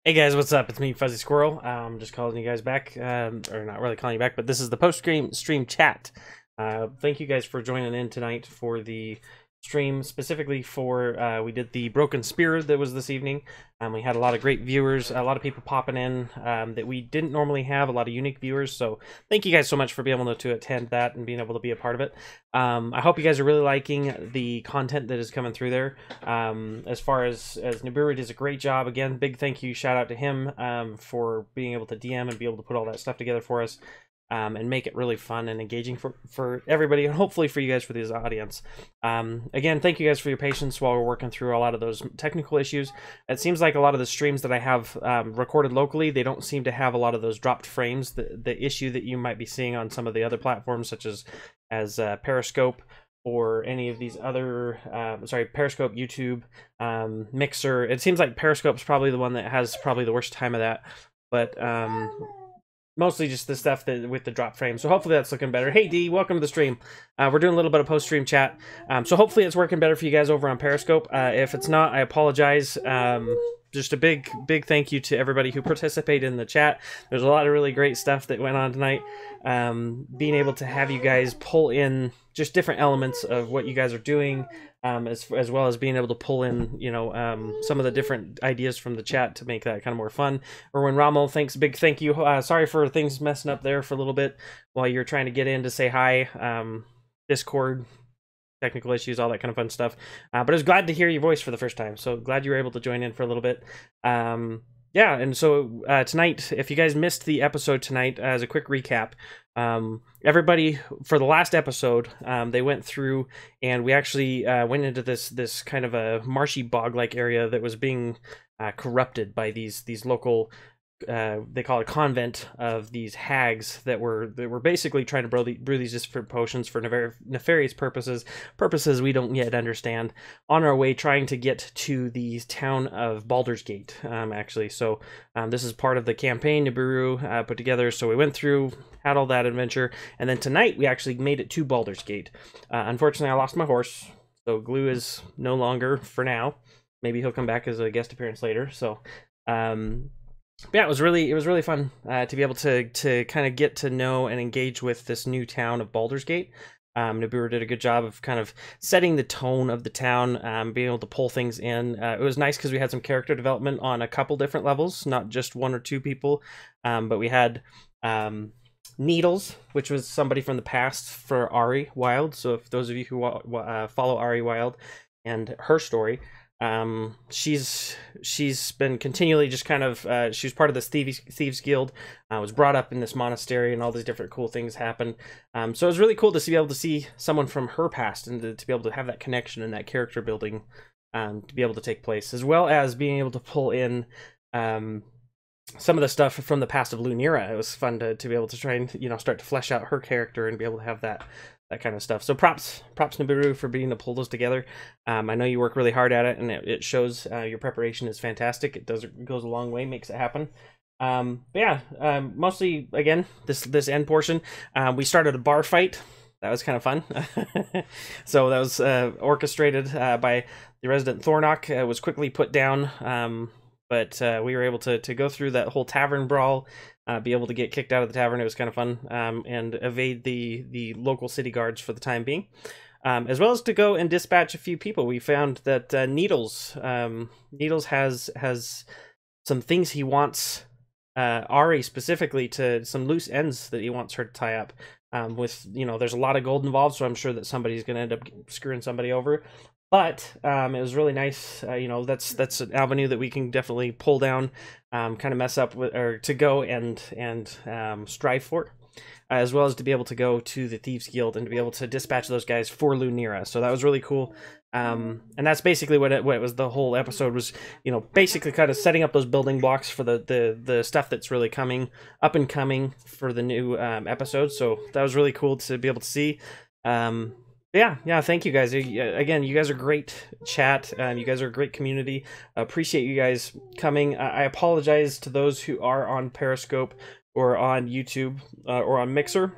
Hey guys, what's up? It's me, Fuzzy-Squirrel. Just calling you guys back, or not really calling you back, but this is the post-stream chat. Thank you guys for joining in tonight for the stream, specifically for, we did the Broken Spear that was this evening. We had a lot of great viewers, a lot of people popping in that we didn't normally have, a lot of unique viewers, so thank you guys so much for being able to attend that and being able to be a part of it. I hope you guys are really liking the content that is coming through there. As far as Nibiru does a great job. Again, big thank you, shout out to him for being able to DM and be able to put all that stuff together for us. And make it really fun and engaging for everybody, and hopefully for you guys, for this audience. Again, thank you guys for your patience while we're working through a lot of those technical issues. It seems like a lot of the streams that I have recorded locally, they don't seem to have a lot of those dropped frames. The issue that you might be seeing on some of the other platforms, such as Periscope, or any of these other, Periscope, YouTube, Mixer. It seems like Periscope's probably the one that has probably the worst time of that, but mostly just the stuff that with the drop frame. So hopefully that's looking better. Hey D, welcome to the stream. We're doing a little bit of post-stream chat. So hopefully it's working better for you guys over on Periscope. If it's not, I apologize. Just a big thank you to everybody who participated in the chat. There's a lot of really great stuff that went on tonight. Being able to have you guys pull in just different elements of what you guys are doing, as well as being able to pull in, you know, some of the different ideas from the chat to make that kind of more fun. Erwin Rommel, thanks, big thank you. Sorry for things messing up there for a little bit while you're trying to get in to say hi. Discord, technical issues, all that kind of fun stuff. But I was glad to hear your voice for the first time, so glad you were able to join in for a little bit. Yeah, and so tonight, if you guys missed the episode tonight, as a quick recap, everybody, for the last episode, they went through and we actually went into this kind of a marshy bog-like area that was being corrupted by these local, they call it a convent of these hags that were basically trying to brew these different potions for nefarious purposes we don't yet understand, on our way trying to get to the town of Baldur's Gate, actually. So this is part of the campaign Nibiru put together. So we went through, had all that adventure, and then tonight we actually made it to Baldur's Gate. Unfortunately, I lost my horse, so Glue is no longer for now. Maybe he'll come back as a guest appearance later. So yeah, it was really fun to be able to kind of get to know and engage with this new town of Baldur's Gate. Nibiru did a good job of kind of setting the tone of the town, being able to pull things in. It was nice because we had some character development on a couple different levels, not just one or two people, but we had Needles, which was somebody from the past for Ari Wild. So if those of you who follow Ari Wild and her story, she's been continually just kind of she was part of this thieves guild, was brought up in this monastery, and all these different cool things happened. So it was really cool to be able to see someone from her past, and to be able to have that connection and that character building to be able to take place, as well as being able to pull in some of the stuff from the past of Lunira. It was fun to be able to try and, you know, start to flesh out her character and be able to have that kind of stuff. So props Nibiru for being able to pull those together. I know you work really hard at it, and it shows. Your preparation is fantastic. It goes a long way, makes it happen. But yeah, mostly again this end portion. We started a bar fight. That was kind of fun. So that was orchestrated by the resident Thornock. Was quickly put down. But we were able to go through that whole tavern brawl, be able to get kicked out of the tavern. It was kind of fun, and evade the local city guards for the time being, as well as to go and dispatch a few people. We found that Needles has some things he wants Ari specifically, to some loose ends that he wants her to tie up. With, you know, there's a lot of gold involved, so I'm sure that somebody's going to end up screwing somebody over. But it was really nice. You know, that's an avenue that we can definitely pull down, kind of mess up with, or to go and strive for, as well as to be able to go to the Thieves Guild and to be able to dispatch those guys for Lunira. So that was really cool. And that's basically what it was. The whole episode was, you know, basically kind of setting up those building blocks for the stuff that's really up and coming for the new episode. So that was really cool to be able to see. Yeah, thank you guys. Again, you guys are great chat. You guys are a great community. Appreciate you guys coming. I apologize to those who are on Periscope or on YouTube or on Mixer.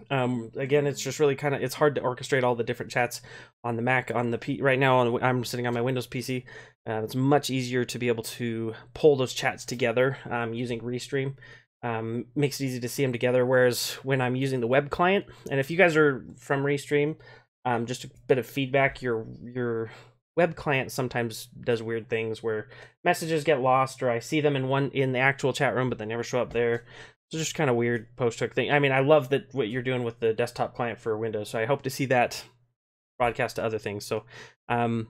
Again, it's just really kind of, it's hard to orchestrate all the different chats on the Mac. On the right now, I'm sitting on my Windows PC. It's much easier to be able to pull those chats together using Restream. Makes it easy to see them together, whereas when I'm using the web client, and if you guys are from Restream, just a bit of feedback, your web client sometimes does weird things where messages get lost, or I see them in the actual chat room but they never show up there. It's just kind of weird post-hook thing. I mean, I love that what you're doing with the desktop client for Windows, so I hope to see that broadcast to other things. So but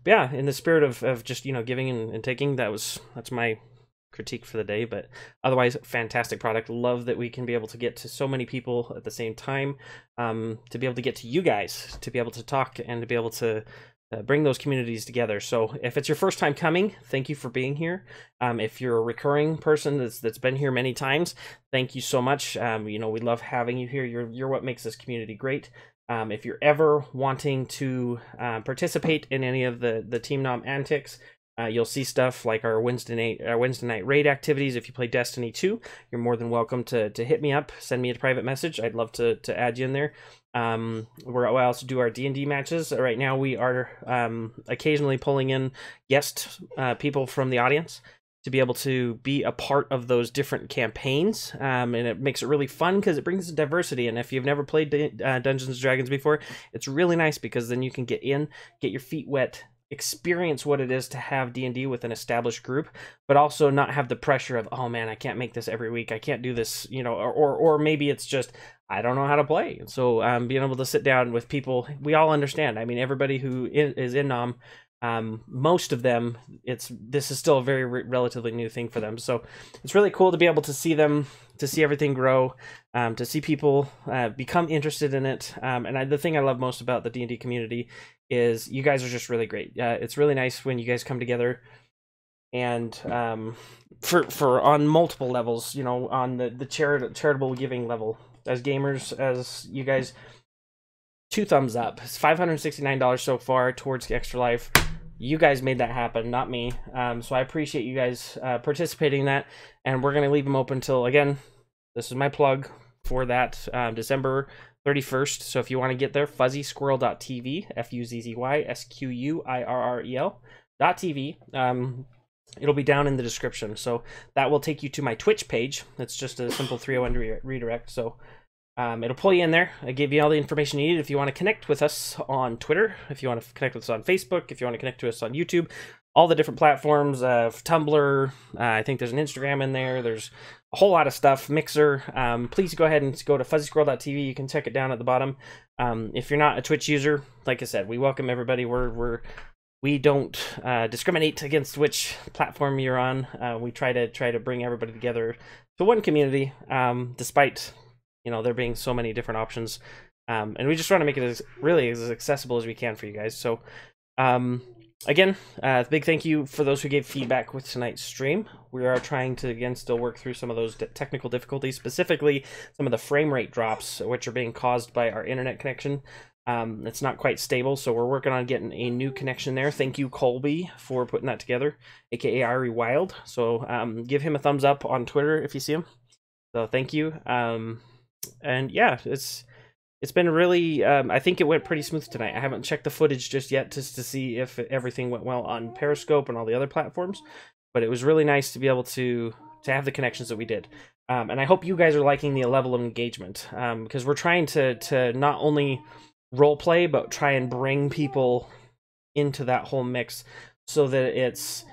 yeah, in the spirit of just, you know, giving and taking, that's my critique for the day. But otherwise, fantastic product. Love that we can be able to get to so many people at the same time, to be able to get to you guys, to be able to talk and to be able to bring those communities together. So if it's your first time coming, thank you for being here. If you're a recurring person that's been here many times, thank you so much. You know, we love having you here. You're what makes this community great. If you're ever wanting to participate in any of the Team Nom antics, you'll see stuff like our Wednesday night raid activities. If you play Destiny 2, you're more than welcome to hit me up, send me a private message. I'd love to add you in there. We also do our D&D matches. Right now we are occasionally pulling in guest people from the audience to be able to be a part of those different campaigns, and it makes it really fun because it brings diversity. And if you've never played Dungeons and Dragons before, it's really nice because then you can get your feet wet, experience what it is to have D&D with an established group, but also not have the pressure of, oh man, I can't make this every week, I can't do this, you know, or maybe it's just I don't know how to play. So being able to sit down with people, we all understand. I mean, everybody who is in Nom, most of them, this is still a very relatively new thing for them. So it's really cool to be able to see them, to see everything grow, to see people become interested in it. And the thing I love most about the D&D community is you guys are just really great. It's really nice when you guys come together and for on multiple levels, you know, on the charitable giving level. As gamers, as you guys, 2 thumbs up. It's $569 so far towards Extra Life. You guys made that happen, not me. So I appreciate you guys participating in that. And we're going to leave them open until, again, this is my plug for that, December 31st. So if you want to get there, fuzzy-squirrel.tv, FUZZY-SQUIRREL.tv. It'll be down in the description. So that will take you to my Twitch page. It's just a simple 301 redirect. So it'll pull you in there. I give you all the information you need. If you want to connect with us on Twitter, if you want to connect with us on Facebook, if you want to connect to us on YouTube, all the different platforms, Tumblr, I think there's an Instagram in there. There's a whole lot of stuff. Mixer. Please go ahead and go to fuzzy-squirrel.tv. You can check it down at the bottom. If you're not a Twitch user, like I said, we welcome everybody. We don't discriminate against which platform you're on. We try to bring everybody together to one community, despite, you know, there being so many different options. And we just want to make it really as accessible as we can for you guys. So again, big thank you for those who gave feedback with tonight's stream. We are trying to, again, still work through some of those technical difficulties, specifically some of the frame rate drops, which are being caused by our internet connection. It's not quite stable, so we're working on getting a new connection there. Thank you, Colby, for putting that together, aka Ari Wild. So give him a thumbs up on Twitter if you see him. So thank you. And yeah, it's been really, I think it went pretty smooth tonight. I haven't checked the footage just yet to see if everything went well on Periscope and all the other platforms, but it was really nice to be able to have the connections that we did. And I hope you guys are liking the level of engagement, because we're trying to not only role play, but try and bring people into that whole mix so that it's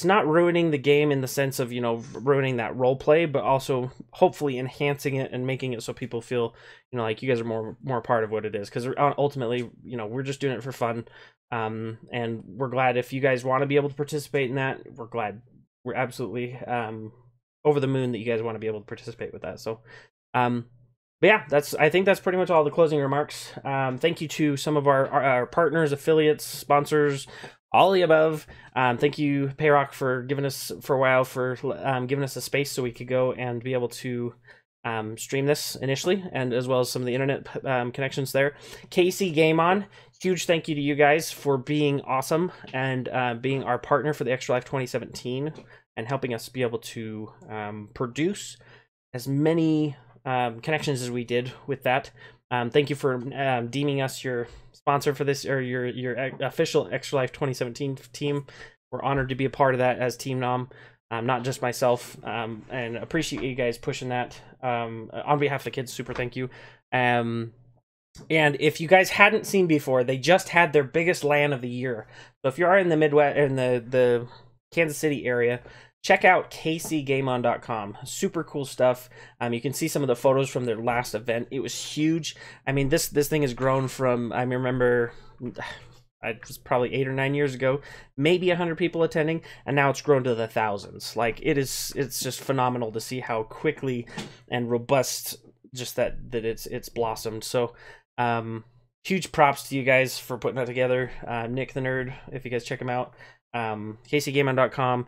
not ruining the game in the sense of, you know, ruining that role play, but also hopefully enhancing it and making it so people feel, you know, like you guys are more a part of what it is. Because ultimately, you know, we're just doing it for fun, and we're glad if you guys want to be able to participate in that. We're glad. We're absolutely over the moon that you guys want to be able to participate with that. So but yeah, I think that's pretty much all the closing remarks. Thank you to some of our partners, affiliates, sponsors, all the above. Thank you, Payrock, for giving us for a while, for giving us a space so we could go and be able to stream this initially, and as well as some of the internet connections there. Casey Game On, huge thank you to you guys for being awesome and being our partner for the Extra Life 2017 and helping us be able to produce as many connections as we did with that. Thank you for deeming us your sponsor for this, or your official Extra Life 2017 team. We're honored to be a part of that as Team Nom, not just myself, and appreciate you guys pushing that. On behalf of the kids, super thank you. And if you guys hadn't seen before, they just had their biggest LAN of the year. So if you are in the Midwest, in the Kansas City area, check out kcgameon.com. Super cool stuff. You can see some of the photos from their last event. It was huge. I mean, this thing has grown from, I remember, it was probably 8 or 9 years ago, maybe 100 people attending, and now it's grown to the thousands. Like, it's just phenomenal to see how quickly and robust just that it's blossomed. So huge props to you guys for putting that together. Nick the Nerd, if you guys check him out, kcgameon.com.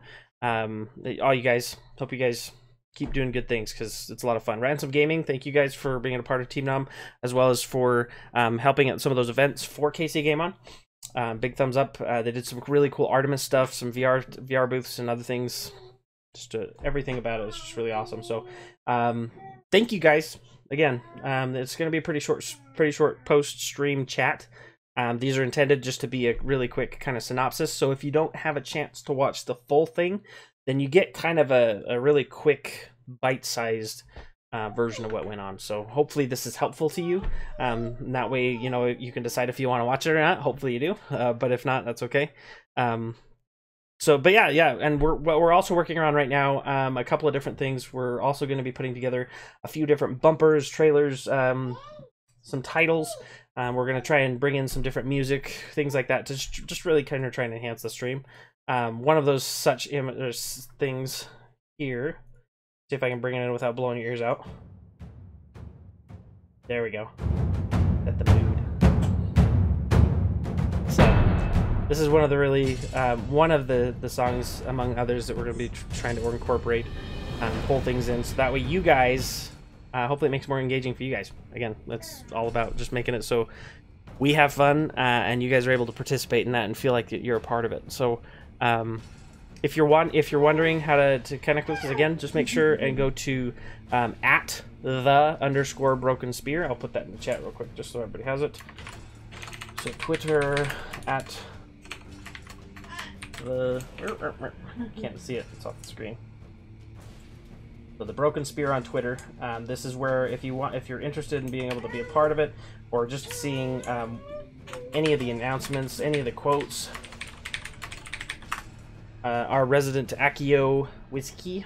All you guys, hope you guys keep doing good things, because it's a lot of fun. Ransom Gaming, thank you guys for being a part of Team Nom, as well as for helping at some of those events for KC Game On. Big thumbs up. They did some really cool Artemis stuff, some VR booths and other things. Just everything about it is just really awesome. So thank you guys again. It's going to be a pretty short post stream chat. These are intended just to be a really quick kind of synopsis. So if you don't have a chance to watch the full thing, then you get kind of a really quick bite-sized version of what went on. So hopefully this is helpful to you. That way, you know, you can decide if you want to watch it or not. Hopefully you do. But if not, that's okay. But yeah, and we're also working around right now a couple of different things. We're also going to be putting together a few different bumpers, trailers, some titles. We're going to try and bring in some different music, things like that, to just really kind of try and enhance the stream. One of those such things here. See if I can bring it in without blowing your ears out. There we go. Set the mood. So this is one of the really one of the songs among others that we're going to be trying to incorporate, pull things in, so that way you guys, hopefully it makes it more engaging for you guys. Again, that's all about just making it so we have fun, and you guys are able to participate in that and feel like you're a part of it. So if you're wondering how to connect with us, again, just make sure and go to at @the_broken spear. I'll put that in the chat real quick just so everybody has it. So Twitter at the, can't see it, it's off the screen. So the Broken Spear on Twitter. This is where if you're interested in being able to be a part of it, or just seeing any of the announcements, any of the quotes. Our resident Akio Whiskey,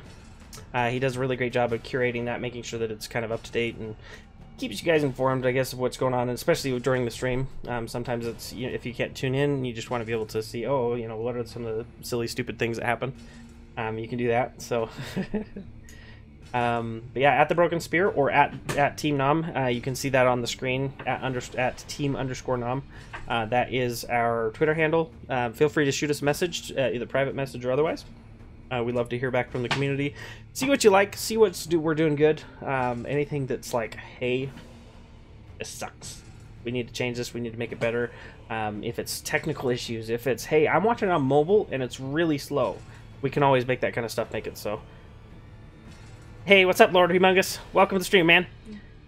he does a really great job of curating that, making sure that it's kind of up to date and keeps you guys informed, I guess, of what's going on, and especially during the stream. Sometimes it's, you know, if you can't tune in, you just want to be able to see, oh, you know, what are some of the silly, stupid things that happen. You can do that. So, but yeah, at the Broken Spear or at Team Nom, you can see that on the screen at team_nom. That is our Twitter handle. Feel free to shoot us a message, either private message or otherwise. We love to hear back from the community. See what you like. See we're doing good. Anything that's like, hey, this sucks. We need to change this. We need to make it better. If it's technical issues, if it's, hey, I'm watching it on mobile and it's really slow, we can always make that kind of stuff, make it so. Hey, what's up, Lord Humongous? Welcome to the stream, man.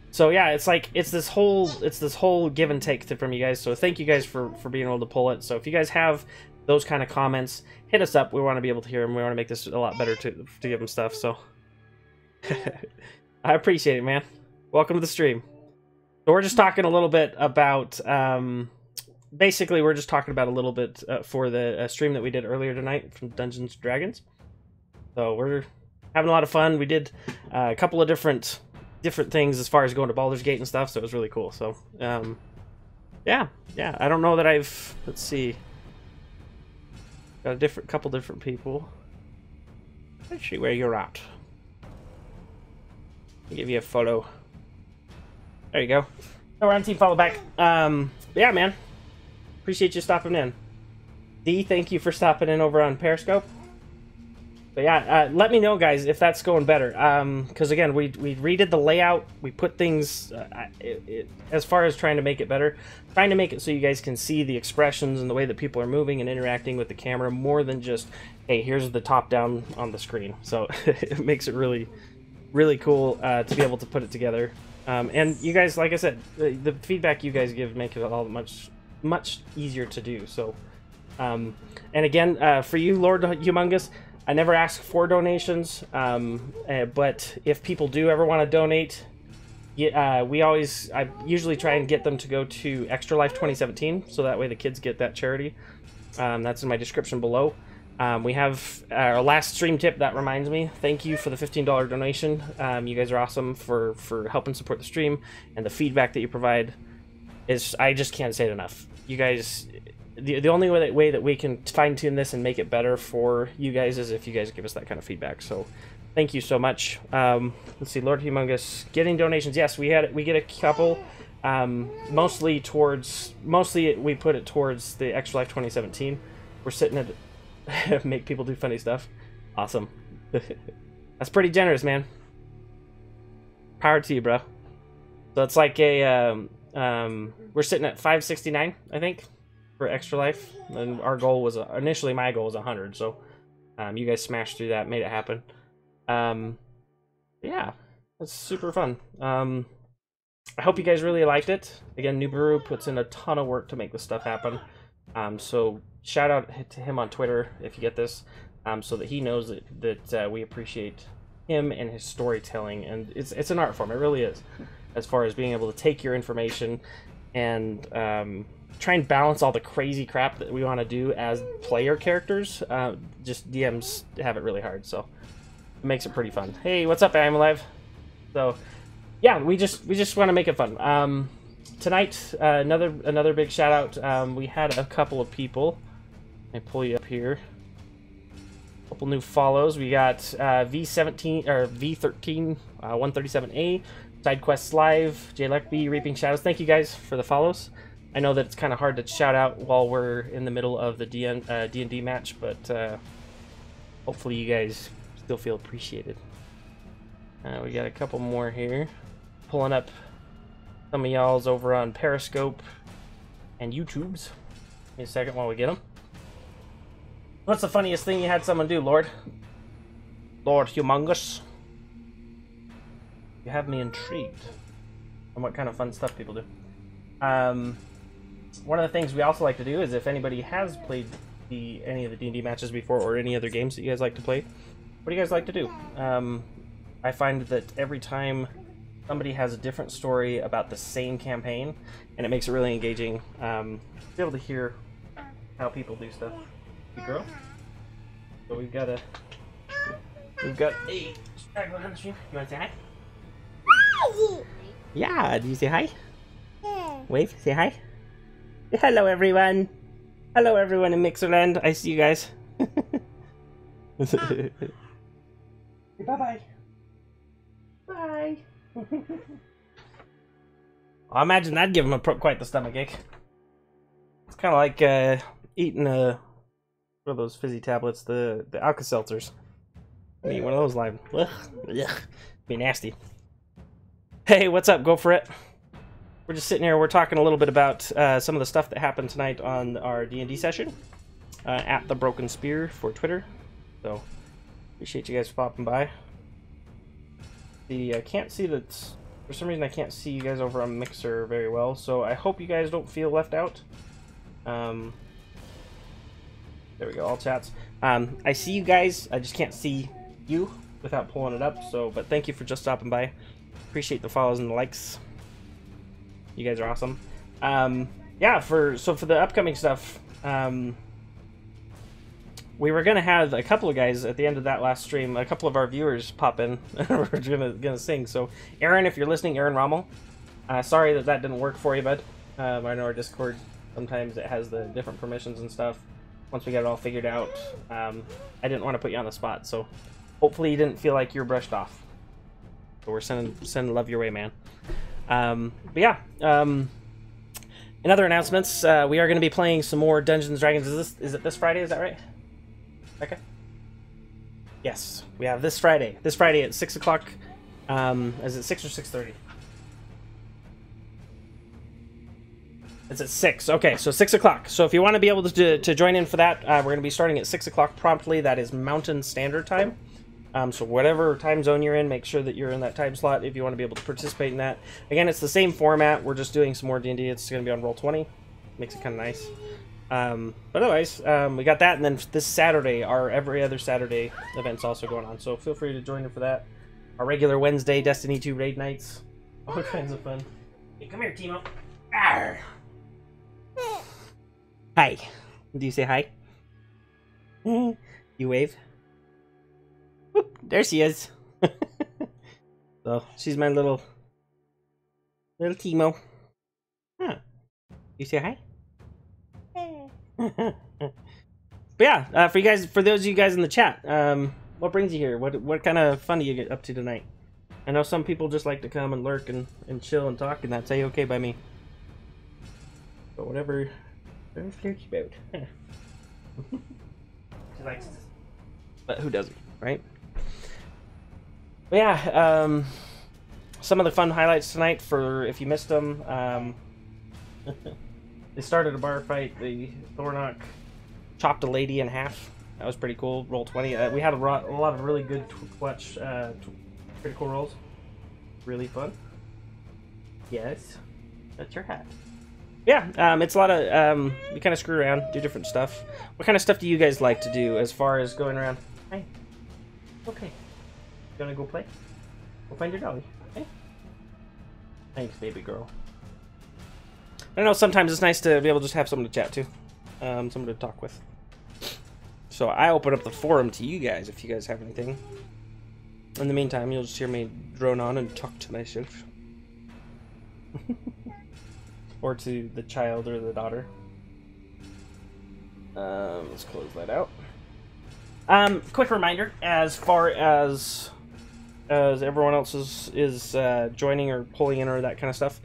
So yeah, it's like it's this whole give and take from you guys. So thank you guys for being able to pull it. So if you guys have those kind of comments, hit us up. We want to be able to hear them. We want to make this a lot better to give them stuff. So I appreciate it, man. Welcome to the stream. So we're just talking a little bit about basically we're just talking about a little bit for the stream that we did earlier tonight from Dungeons & Dragons. So we're having a lot of fun. We did a couple of different things as far as going to Baldur's Gate and stuff, so it was really cool. So yeah, I don't know that let's see, got a couple different people. Let's see where you're at. I'll give you a follow. There you go. Oh, we're on Team Follow Back. Yeah, man, appreciate you stopping in. D, thank you for stopping in over on Periscope. But yeah, let me know, guys, if that's going better. Because again, we redid the layout. We put things as far as trying to make it better, trying to make it so you guys can see the expressions and the way that people are moving and interacting with the camera more than just, hey, here's the top down on the screen. So it makes it really really cool to be able to put it together. And you guys, like I said, the feedback you guys give make it all much easier to do. So, and again, for you, Lord Humongous, I never ask for donations, but if people do ever want to donate, I usually try and get them to go to Extra Life 2017, so that way the kids get that charity. That's in my description below. We have our last stream tip that reminds me. Thank you for the $15 donation. You guys are awesome for helping support the stream, and the feedback that you provide is, I just can't say it enough. You guys, the only way that we can fine tune this and make it better for you guys is if you guys give us that kind of feedback. So thank you so much. Let's see, Lord Humongous getting donations. Yes, we get a couple. Mostly we put it towards the Extra Life 2017. We're sitting at make people do funny stuff. Awesome. That's pretty generous, man. Power to you, bro. So it's like a we're sitting at 569, I think, for Extra Life, and our goal was initially my goal was 100. So you guys smashed through that, made it happen. Yeah, that's super fun. I hope you guys really liked it. Again, Nibiru puts in a ton of work to make this stuff happen. So shout out to him on Twitter if you get this, so that he knows that we appreciate him and his storytelling. And it's an art form, it really is, as far as being able to take your information and try and balance all the crazy crap that we want to do as player characters. Just DMs have it really hard, so it makes it pretty fun. Hey, what's up, I'm Alive? So yeah, we just want to make it fun. Tonight, another big shout out. We had a couple of people. Let me pull you up here. A couple new follows. We got V17 or V13 137A, Side Quests Live, J Leckby, Reaping Shadows. Thank you guys for the follows. I know that it's kind of hard to shout out while we're in the middle of the D&D match, but hopefully you guys still feel appreciated. We got a couple more here. Pulling up some of y'all's over on Periscope and YouTubes. Give me a second while we get them. What's the funniest thing you had someone do, Lord? Lord Humongous. You have me intrigued on what kind of fun stuff people do. One of the things we also like to do is if anybody has played any of the D&D matches before, or any other games that you guys like to play, what do you guys like to do? I find that every time somebody has a different story about the same campaign, and it makes it really engaging, to be able to hear how people do stuff. Good girl. So we've got a straggler on the stream. You want to say hi? Hi. Yeah. Do you say hi? Yeah. Wave. Say hi. Hello, everyone. Hello, everyone in Mixerland. I see you guys. Bye-bye. Bye. I imagine that'd give him quite the stomachache. It's kind of like eating what are those fizzy tablets? The Alka-Seltzers. I mean, one of those live. Ugh. Be nasty. Hey, what's up? Go for it. We're just sitting here. We're talking a little bit about some of the stuff that happened tonight on our D&D session at the Broken Spear for Twitter. So appreciate you guys popping by. I can't see that. For some reason, I can't see you guys over on Mixer very well. So I hope you guys don't feel left out. There we go. All chats. I see you guys. I just can't see you without pulling it up. So, but thank you for just stopping by. Appreciate the follows and the likes. You guys are awesome. Yeah. For the upcoming stuff, we were gonna have a couple of guys at the end of that last stream. A couple of our viewers pop in. We're gonna sing. So, Aaron, if you're listening, Aaron Rommel. Sorry that didn't work for you, bud. I know our Discord sometimes it has the different permissions and stuff. Once we got it all figured out, I didn't want to put you on the spot. So, hopefully, you didn't feel like you're brushed off. But we're sending love your way, man. But yeah. In other announcements, we are going to be playing some more Dungeons and Dragons. Is it this Friday? Is that right? Okay. Yes, we have this Friday. This Friday at 6 o'clock. Is it 6 or 6:30? It's at 6. Okay, so 6 o'clock. So if you want to be able to join in for that, we're going to be starting at 6 o'clock promptly. That is Mountain Standard Time. So whatever time zone you're in, make sure that you're in that time slot if you want to be able to participate in that. Again, it's the same format. We're just doing some more D&D. It's going to be on Roll20. Makes it kind of nice. But otherwise, we got that, and then this Saturday, our every other Saturday event's also going on. So feel free to join in for that. Our regular Wednesday Destiny 2 raid nights. All kinds of fun. Hey, come here, Timo. Arr. Hi. Do you say hi? You wave? Whoop, there she is. So, she's my little Timo. Huh. You say hi? But yeah, for those of you guys in the chat, what brings you here? What kind of fun do you get up to tonight? I know some people just like to come and lurk and chill and talk, and that's A-okay by me. But whatever flirty about. She likes this. But who doesn't, right? But yeah, some of the fun highlights tonight, for if you missed them, they started a bar fight. The Thornock chopped a lady in half. That was pretty cool. Roll20. We had a lot of really good clutch critical rolls. Really fun. Yes, that's your hat. Yeah, it's a lot of you kind of screw around, do different stuff. What kind of stuff do you guys like to do as far as going around? Hey, okay. You wanna go play? Go find your dolly. Hey. Thanks, baby girl. I know sometimes it's nice to be able to just have someone to chat to, someone to talk with. So I open up the forum to you guys if you guys have anything. In the meantime, you'll just hear me drone on and talk to myself. Or to the child or the daughter. Let's close that out. Quick reminder, as far as everyone else is joining or pulling in or that kind of stuff.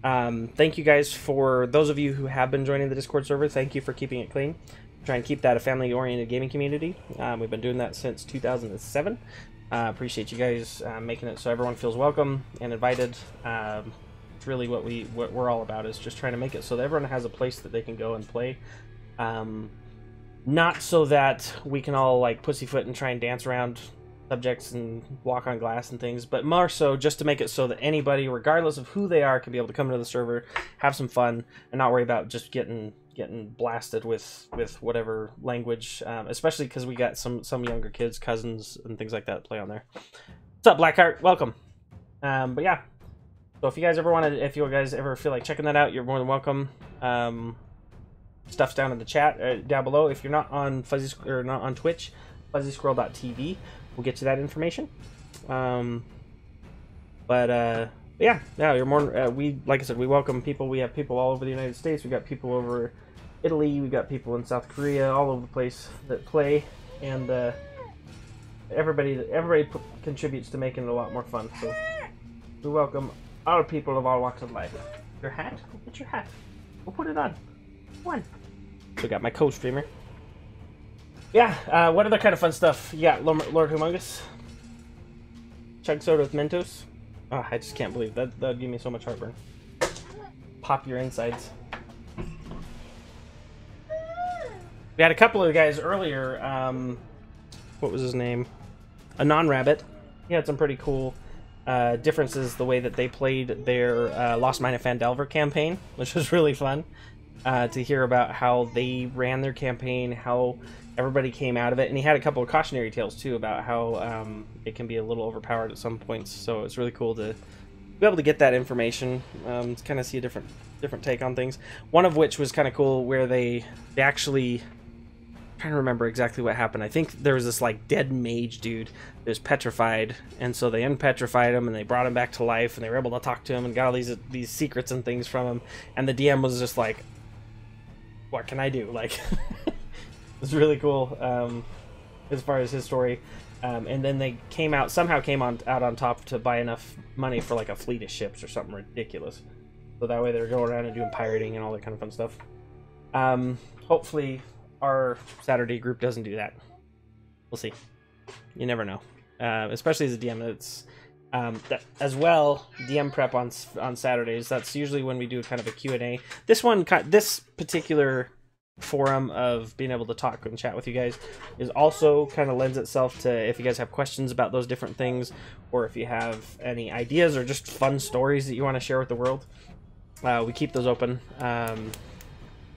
Thank you guys for those of you who have been joining the Discord server. Thank you for keeping it clean. Try and keep that a family-oriented gaming community. We've been doing that since 2007. Appreciate you guys making it so everyone feels welcome and invited. It's really what we're all about, is just trying to make it so that everyone has a place that they can go and play. Not so that we can all like pussyfoot and try and dance around subjects and walk on glass and things, but more so just to make it so that anybody, regardless of who they are, can be able to come into the server, have some fun, and not worry about just getting blasted with whatever language, especially because we got some younger kids, cousins and things like that play on there. What's up, Blackheart? Welcome. But yeah, so if you guys ever feel like checking that out, you're more than welcome. Stuff's down in the chat down below. If you're not on not on Twitch, fuzzy-squirrel.tv will get you that information. Yeah, you're more. We, like I said, we welcome people. We have people all over the United States. We got people over Italy. We got people in South Korea, all over the place that play, and everybody contributes to making it a lot more fun. So we welcome all people of all walks of life. Your hat? Go get your hat. We'll put it on. One. So got my co-streamer. Yeah, what other kind of fun stuff? You got Lord Humongous. Chug soda with Mentos. Oh, I just can't believe that. That'd give me so much heartburn. Pop your insides. We had a couple of guys earlier. What was his name? A non-rabbit. He had some pretty cool differences the way that they played their Lost Mine of Phandelver campaign, which was really fun to hear about how they ran their campaign, how everybody came out of it, and he had a couple of cautionary tales too about how it can be a little overpowered at some points. So it's really cool to be able to get that information, to kind of see a different take on things. One of which was kind of cool, where they actually, I'm trying to remember exactly what happened. I think there was this like dead mage dude that was petrified, and so they unpetrified him and they brought him back to life, and they were able to talk to him and got all these secrets and things from him. And the DM was just like, "What can I do?" Like. It's really cool as far as his story, and then they somehow came out on top to buy enough money for like a fleet of ships or something ridiculous, so that way they're going around and doing pirating and all that kind of fun stuff. Hopefully our Saturday group doesn't do that. We'll see. You never know, especially as a DM. It's that as well, DM prep on Saturdays. That's usually when we do kind of a Q&A. This particular forum of being able to talk and chat with you guys is also kind of lends itself to if you guys have questions about those different things, or if you have any ideas or just fun stories that you want to share with the world. We keep those open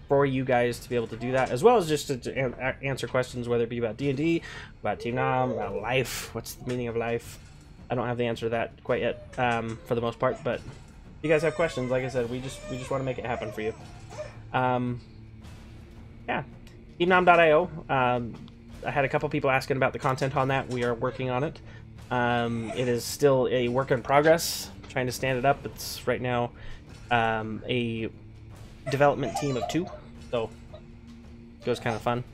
for you guys to be able to do that, as well as just to answer questions, whether it be about D&D, about Team Nom, about life. What's the meaning of life? I don't have the answer to that quite yet, for the most part, but if you guys have questions, like I said, we just want to make it happen for you. Yeah, teamnom.io. I had a couple people asking about the content on that. We are working on it. It is still a work in progress, trying to stand it up. It's right now a development team of 2, so it goes kind of fun.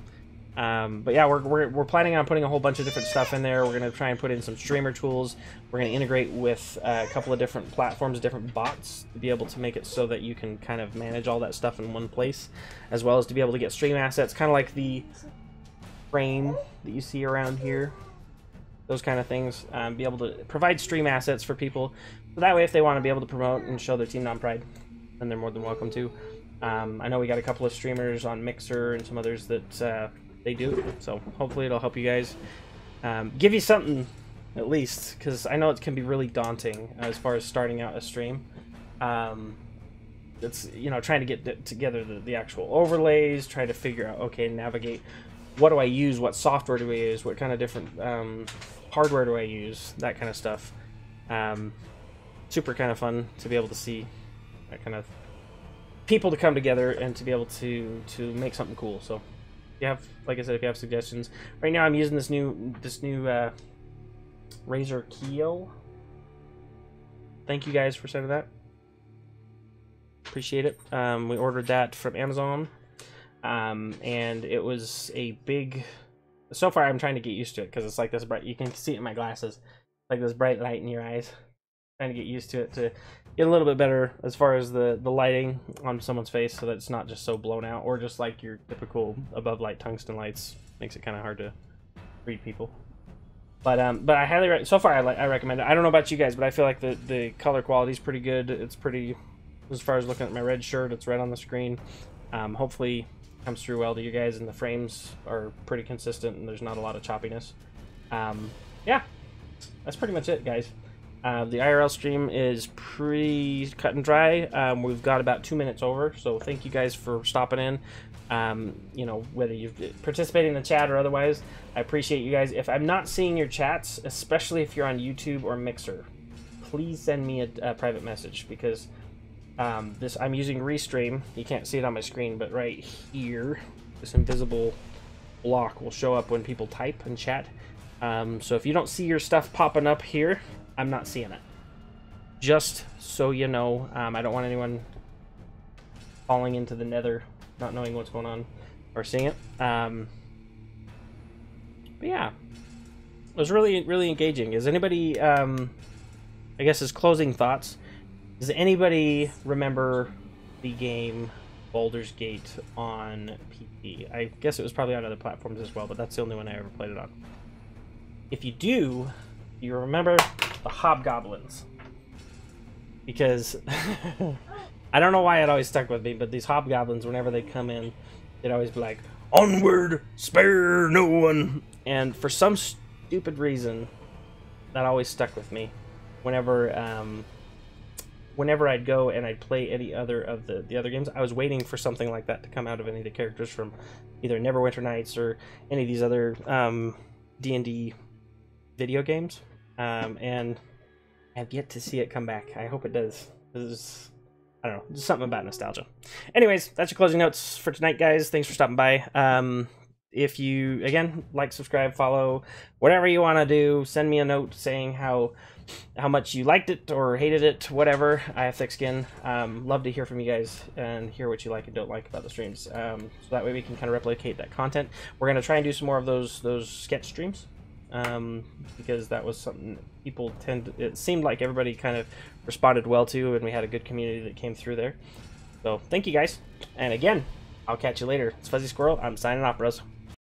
But yeah, we're planning on putting a whole bunch of different stuff in there. We're going to try and put in some streamer tools. We're going to integrate with a couple of different platforms, different bots, to be able to make it so that you can kind of manage all that stuff in one place, as well as to be able to get stream assets, kind of like the frame that you see around here, those kind of things. Be able to provide stream assets for people, so that way if they want to be able to promote and show their Team Nom pride, then they're more than welcome to. I know we got a couple of streamers on Mixer and some others that they do, so hopefully it'll help you guys, give you something at least, because I know it can be really daunting as far as starting out a stream. It's, you know, trying to get together the actual overlays, try to figure out, okay, navigate, what do I use, what software do I use, what kind of different hardware do I use, that kind of stuff. Super kind of fun to be able to see that kind of people to come together and to be able to make something cool. So if you have, like I said, if you have suggestions, right now I'm using this new Razor Keel. Thank you guys for sending that. Appreciate it. We ordered that from Amazon, and it was a big. So far, I'm trying to get used to it because it's like this bright. You can see it in my glasses, like this bright light in your eyes. Trying to get used to it to get a little bit better as far as the lighting on someone's face, so that it's not just so blown out, or just like your typical above light tungsten lights. Makes it kind of hard to read people. But I highly so far I recommend it. I don't know about you guys, but I feel like the color quality is pretty good. It's pretty, as far as looking at my red shirt, it's red on the screen. Hopefully it comes through well to you guys, and the frames are pretty consistent and there's not a lot of choppiness. Yeah, that's pretty much it, guys. The IRL stream is pretty cut and dry. We've got about 2 minutes over, so thank you guys for stopping in. You know, whether you participate in the chat or otherwise, I appreciate you guys. If I'm not seeing your chats, especially if you're on YouTube or Mixer, please send me a private message, because I'm using Restream. You can't see it on my screen, but right here, this invisible block will show up when people type and chat. So if you don't see your stuff popping up here, I'm not seeing it. Just so you know, I don't want anyone falling into the nether, not knowing what's going on or seeing it. But yeah, it was really engaging. Is anybody, I guess, as closing thoughts, does anybody remember the game Baldur's Gate on PC? I guess it was probably on other platforms as well, but that's the only one I ever played it on. If you do, you remember the hobgoblins, because I don't know why it always stuck with me, but these hobgoblins, whenever they come in, they'd always be like, "Onward, spare no one," and for some stupid reason, that always stuck with me. Whenever I'd go and I'd play any other of the other games, I was waiting for something like that to come out of any of the characters from either Neverwinter Nights or any of these other D&D video games, and I have yet to see it come back. I hope it does. I don't know, just something about nostalgia. Anyways, that's your closing notes for tonight, guys. Thanks for stopping by. If you, again, like, subscribe, follow, whatever you want to do, send me a note saying how much you liked it or hated it, whatever. I have thick skin. Love to hear from you guys and hear what you like and don't like about the streams. So that way we can kind of replicate that content. We're going to try and do some more of those sketch streams. Because that was something people it seemed like everybody kind of responded well to, and we had a good community that came through there. So thank you guys, and again, I'll catch you later. It's Fuzzy Squirrel. I'm signing off, bros.